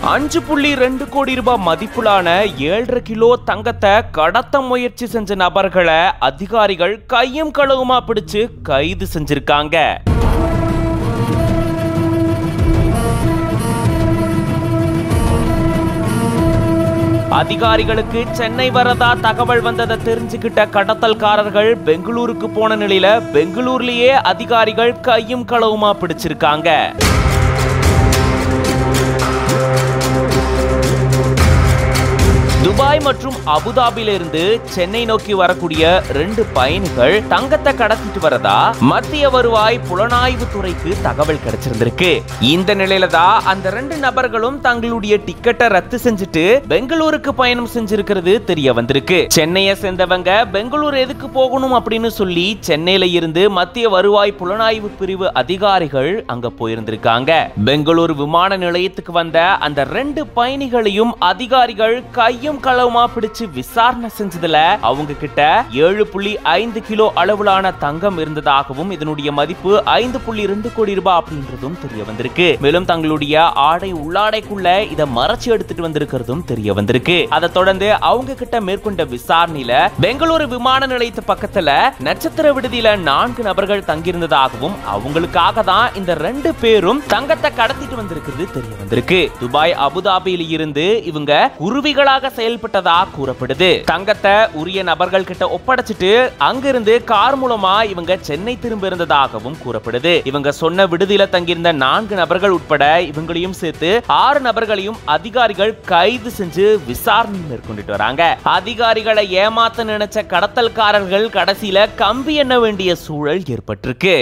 5.2 கோடி ரூபாய் மதிப்பிலான 7.5 கிலோ தங்கத்தை கடத்த முயற்சி செஞ்ச நபர்களை அதிகாரிகள் கையும் களவுமா பிடிச்சு கைது செஞ்சிருக்காங்க. அதிகாரிகளுக்கு சென்னை வரதா தகவல் வந்ததை தெரிஞ்சுக்கிட்ட கடத்தல்காரர்கள் பெங்களூருக்கு போன நிலையில பெங்களூர்லயே அதிகாரிகள் கையும் களவுமா பிடிச்சிருக்காங்க. துபாய் மற்றும் அபுதாபியிலிருந்து சென்னை நோக்கி வரக்கூடிய 2 பயணிகள் தங்கத்தை கடத்திட்டு வரதா மத்திய வருவாய் புலனாய்வு துறைக்கு தகவல் கிடைச்சிருந்திருக்கு. இந்த நிலையில தான் அந்த 2 நபர்களும் தங்களுடைய டிக்கெட்டை ரத்து செஞ்சுட்டு பெங்களூருக்கு பயணம் செஞ்சிருக்கிறது தெரிய வந்திருக்கு. சென்னையை சேர்ந்தவங்க பெங்களூர் எதுக்கு போகணும் அப்படின்னு சொல்லி சென்னையில இருந்து மத்திய வருவாய் புலனாய்வு பிரிவு அதிகாரிகள் அங்க போயிருந்திருக்காங்க. பெங்களூர் விமான நிலையத்துக்கு வந்த அந்த 2 பயணிகளையும் அதிகாரிகள் கையும் களவுமா பிடிச்சு விசாரணை செஞ்சதுல அவங்க கிட்ட 7.5 கிலோ அளவிலான தங்கம் இருந்ததாகவும் இதனுடைய மதிப்பு 5.2 கோடி ரூபாய் அப்படின்றதும் தெரிய வந்திருக்கு. மேலும் தங்களுடைய ஆடை உள்ளாடைக்குள்ள இத மறைச்சு எடுத்துட்டு வந்திருக்கிறதும் தெரிய வந்திருக்கு. அதை தொடர்ந்து அவங்க கிட்ட மேற்கொண்ட விசாரணையில பெங்களூரு விமான நிலையத்து பக்கத்துல நட்சத்திர விடுதியில 4 நபர்கள் தங்கியிருந்ததாகவும் அவங்களுக்காக தான் இந்த 2 பேரும் தங்கத்தை கடத்திட்டு வந்திருக்கிறது தெரிய வந்திருக்கு. துபாய் அபுதாபியில இருந்து இவங்க குருவிகளாக செயல்பட்டதா கூறப்படுது. தங்கத்தை உரிய நபர்கள் கிட்ட ஒப்படைச்சிட்டு அங்கிருந்து கார் மூலமா இவங்க சென்னை திரும்ப இருந்ததாகவும் கூறப்படுது. இவங்க சொன்ன விடுதியில தங்கியிருந்த 4 நபர்கள் உட்பட இவங்களையும் சேர்த்து 6 நபர்களையும் அதிகாரிகள் கைது செஞ்சு விசாரணை மேற்கொண்டுட்டு வராங்க. அதிகாரிகளை ஏமாத்த நினைச்ச கடத்தல்காரர்கள் கடைசியில கம்பி எண்ண வேண்டிய சூழல் ஏற்பட்டிருக்கு.